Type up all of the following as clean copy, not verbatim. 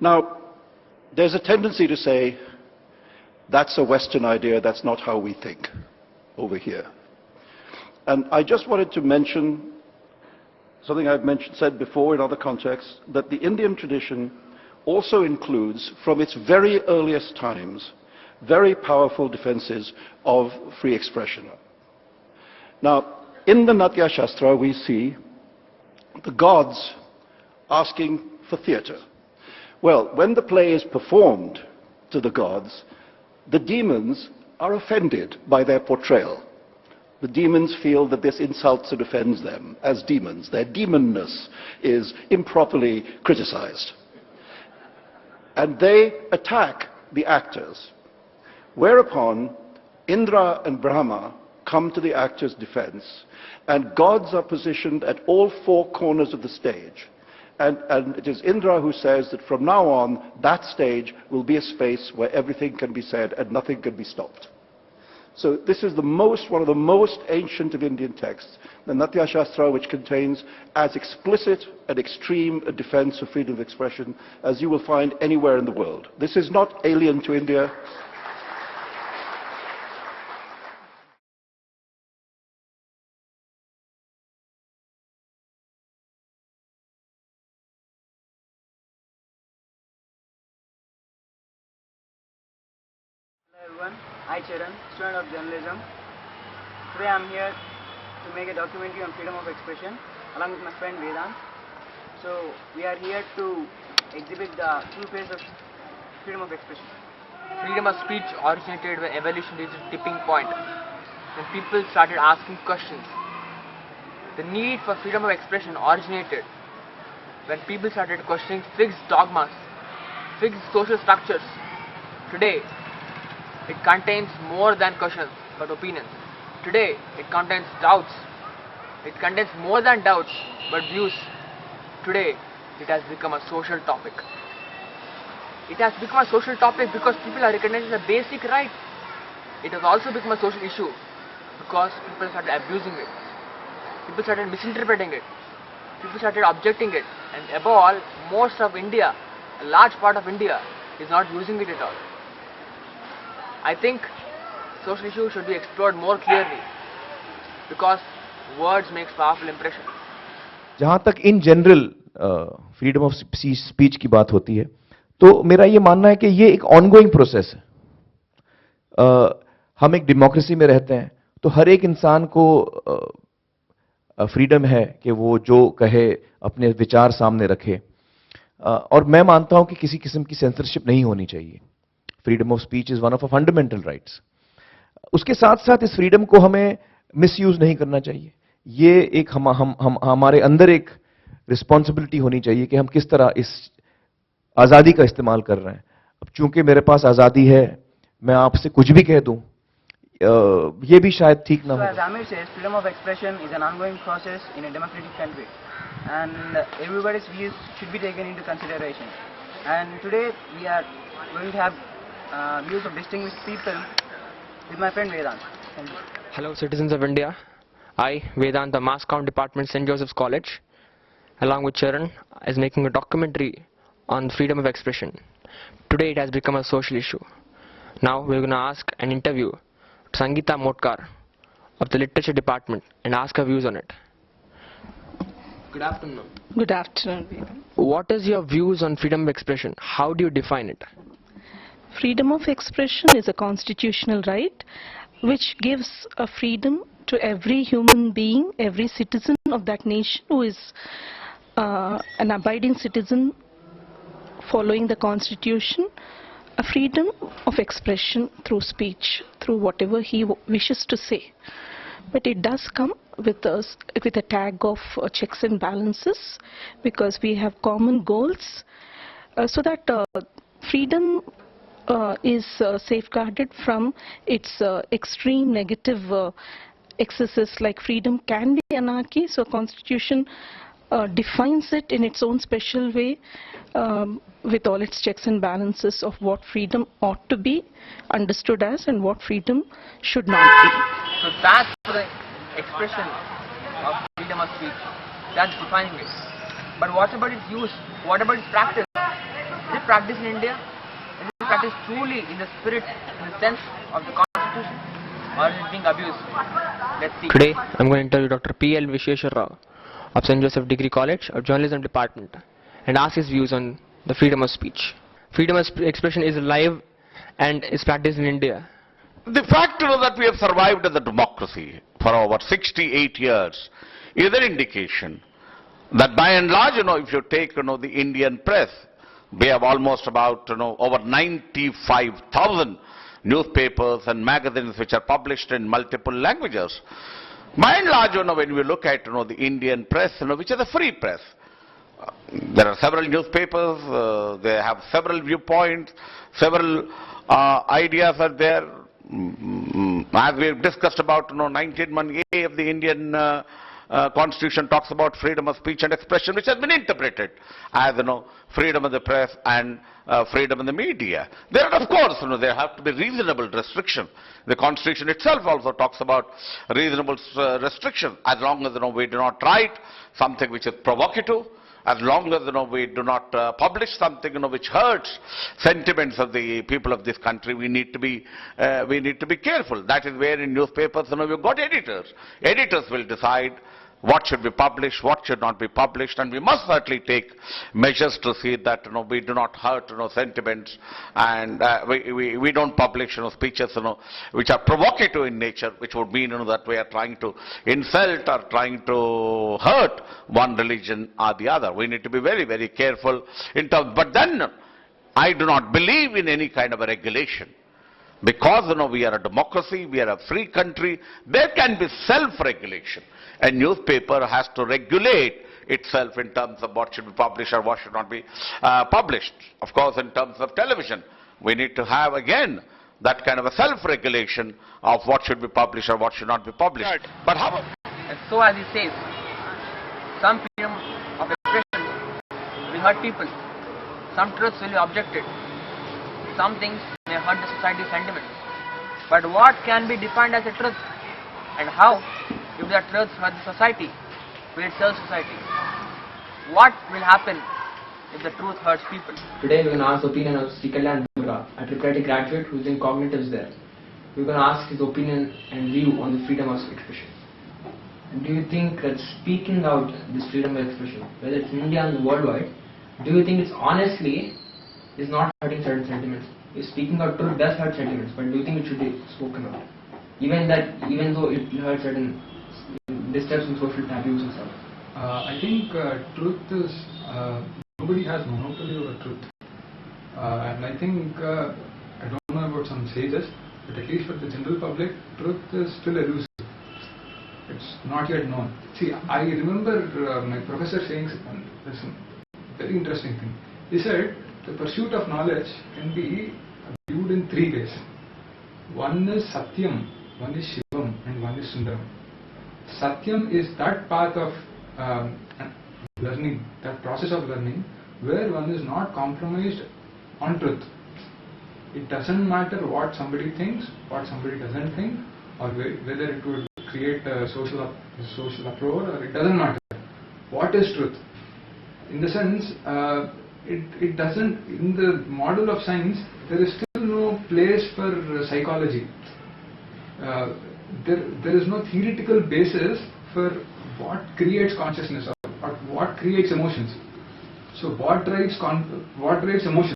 Now, there's a tendency to say, that's a Western idea, that's not how we think over here. And I just wanted to mention something I've said before in other contexts, that the Indian tradition also includes, from its very earliest times, very powerful defenses of free expression. Now, in the Natya Shastra, we see the gods asking for theatre. Well, when the play is performed to the gods, the demons are offended by their portrayal. The demons feel that this insults and offends them as demons. Their demonness is improperly criticized. And they attack the actors. Whereupon Indra and Brahma come to the actors' defense, and gods are positioned at all four corners of the stage. And it is Indra who says that from now on, that stage will be a space where everything can be said and nothing can be stopped. So this is one of the most ancient of Indian texts, the Natya Shastra, which contains as explicit and extreme a defense of freedom of expression as you will find anywhere in the world. This is not alien to India. Hello everyone, I Charan, student of journalism. Today I am here to make a documentary on freedom of expression along with my friend Vedanth. So we are here to exhibit the true face of freedom of expression. Freedom of speech originated when evolution reached a tipping point, when people started asking questions. The need for freedom of expression originated when people started questioning fixed dogmas, fixed social structures. Today, it contains more than questions but opinions. Today, it contains doubts. It contains more than doubts but views. Today, it has become a social topic. It has become a social topic because people are recognizing a basic right. It has also become a social issue because people started abusing it. People started misinterpreting it. People started objecting it. And above all, most of India, a large part of India, is not using it at all. I think social issues should be explored more clearly because words makes powerful impression. जहाँ तक in general freedom of speech की बात होती है, तो मेरा ये मानना है कि ये एक ऑनगोइंग प्रोसेस है। हम एक डेमोक्रेसी में रहते हैं, तो हर एक इंसान को फ्रीडम है कि वो जो कहे, अपने विचार सामने रखे, और मैं मानता हूं कि किसी किस्म की सेंसरशिप नहीं होनी चाहिए। Freedom of speech is one of fundamental rights. उसके साथ साथ इस फ्रीडम को हमें मिसयूज नहीं करना चाहिए। ये एक हमारे अंदर एक रिस्पॉन्सिबिलिटी होनी चाहिए कि हम किस तरह इस आज़ादी का इस्तेमाल कर रहे हैं। अब चूंकि मेरे पास आज़ादी है, मैं आपसे कुछ भी कह दूं, ये भी शायद ठीक ना हो। As Amir says, freedom of expression is an ongoing process in a democratic country, and everybody's views should be taken into consideration. And today we are going to have views of distinguished people with my friend Vedanth. Thank you. Hello citizens of India. I, Vedanth, the Mass Comm Department, St. Joseph's College, along with Charan, is making a documentary on freedom of expression. Today it has become a social issue. Now we're going to ask an interview to Sangeeta Motkar of the Literature Department and ask her views on it. Good afternoon. Good afternoon. What is your views on freedom of expression? How do you define it? Freedom of expression is a constitutional right which gives a freedom to every human being, every citizen of that nation who is an abiding citizen following the constitution, a freedom of expression through speech, through whatever he wishes to say. But it does come with a tag of checks and balances, because we have common goals, so that freedom is safeguarded from its extreme negative excesses. Like freedom can be anarchy, so constitution defines it in its own special way, with all its checks and balances of what freedom ought to be understood as and what freedom should not be. So that's the expression of freedom of speech. That's defining it. But what about its use? What about its practice? Is it practiced in India? Is it practiced truly in the spirit, in the sense of the constitution, or is it being abused? Let's see. Today, I'm going to interview Dr. P.L. Visheshwar Rao of St. Joseph Degree College of Journalism Department and ask his views on the freedom of speech. Freedom of expression is alive and is practiced in India. The fact that we have survived as a democracy for over 68 years is an indication that by and large, if you take, the Indian press, we have almost about, over 95,000 newspapers and magazines which are published in multiple languages. By and large, when we look at, the Indian press, which is a free press, there are several newspapers, they have several viewpoints, several ideas are there. As we have discussed about, 19(1)(a) of the Indian Constitution talks about freedom of speech and expression, which has been interpreted as, freedom of the press and freedom of the media. There are, of course, there have to be reasonable restrictions. The Constitution itself also talks about reasonable restrictions, as long as, we do not write something which is provocative, as long as, we do not publish something, which hurts sentiments of the people of this country. We need to be careful. That is where in newspapers, we've got editors. Editors will decide what should be published, what should not be published, and we must certainly take measures to see that, we do not hurt, sentiments, and we don't publish, speeches, which are provocative in nature, which would mean, that we are trying to insult or trying to hurt one religion or the other. We need to be very, very careful in terms. But then, I do not believe in any kind of a regulation. Because, we are a democracy, we are a free country, there can be self-regulation. A newspaper has to regulate itself in terms of what should be published or what should not be published. Of course, in terms of television, we need to have, again, that kind of a self-regulation of what should be published or what should not be published. Right. But how... And so, as he says, some freedom of expression will hurt people. Some truths will be objected. Some things may hurt the society's sentiments. But what can be defined as a truth? And how, if that truth hurt the society, will it serve society? What will happen if the truth hurts people? Today we're going to ask the opinion of Sri Kalyan Durga, a triple graduate who's in cognitives there. We're going to ask his opinion and view on the freedom of expression. Do you think that speaking out this freedom of expression, whether it's in India and worldwide, do you think it's honestly is not hurting certain sentiments? If speaking out truth does hurt sentiments, but do you think it should be spoken out? Even though it hurts certain disturbs in social taboos and stuff. I think truth is, nobody has monopoly over truth. And I think, I don't know about some sages, but at least for the general public, truth is still elusive. It's not yet known. See, I remember my professor saying this very interesting thing. He said, the pursuit of knowledge can be viewed in three ways. One is Satyam, one is Shivam, and one is Sundaram. Satyam is that path of learning, that process of learning, where one is not compromised on truth. It doesn't matter what somebody thinks, what somebody doesn't think, or whether it would create a social uproar, or it doesn't matter. What is truth? In the sense, it doesn't, in the model of science, there is still no place for psychology. There is no theoretical basis for what creates consciousness or what creates emotions. So what drives emotions?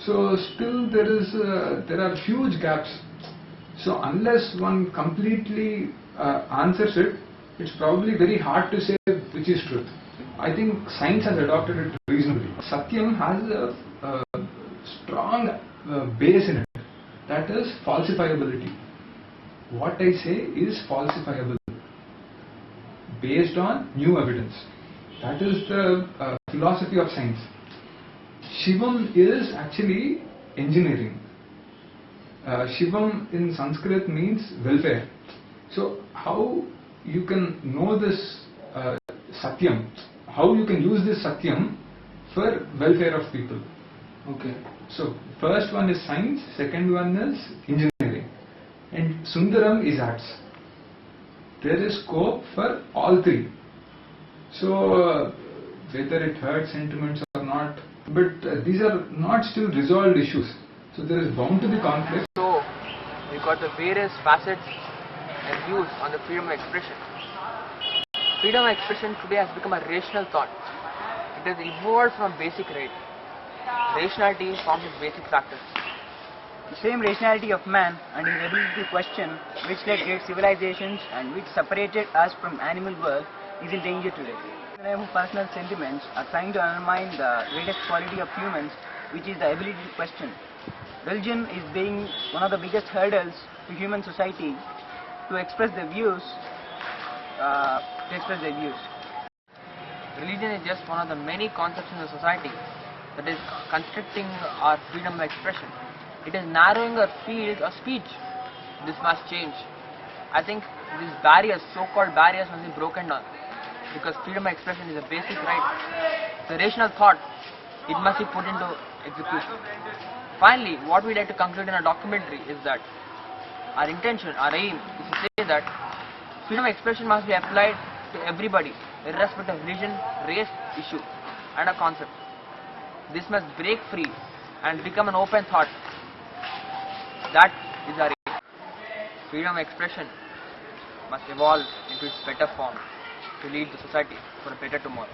So still there are huge gaps. So unless one completely answers it, it's probably very hard to say which is truth. I think science has adopted it reasonably. Satyam has a strong base in it, that is falsifiability. What I say is falsifiable based on new evidence. That is the philosophy of science. Shivam is actually engineering. Shivam in Sanskrit means welfare. So how you can know this Satyam, how you can use this Satyam for welfare of people. Okay. So first one is science, second one is engineering, and Sundaram is arts. There is scope for all three. So whether it hurts sentiments or not, but these are not still resolved issues. So there is bound to be conflict. So, we got the various facets and views on the freedom of expression. Freedom of expression today has become a rational thought. It has evolved from basic right. Rationality forms its basic factors. The same rationality of man and his ability to question, which led great civilizations and which separated us from animal world, is in danger today. In the name of personal sentiments are trying to undermine the greatest quality of humans, which is the ability to question. Religion is being one of the biggest hurdles to human society to express their views. Religion is just one of the many concepts in the society that is constricting our freedom of expression. It is narrowing our field of speech. This must change. I think these barriers, so-called barriers, must be broken down, because freedom of expression is a basic right. The rational thought, it must be put into execution. Finally, what we'd like to conclude in our documentary is that our intention, our aim is to say that freedom of expression must be applied to everybody, irrespective of religion, race, issue, and a concept. This must break free and become an open thought. That is our aim. Freedom of expression must evolve into its better form to lead the society for a better tomorrow.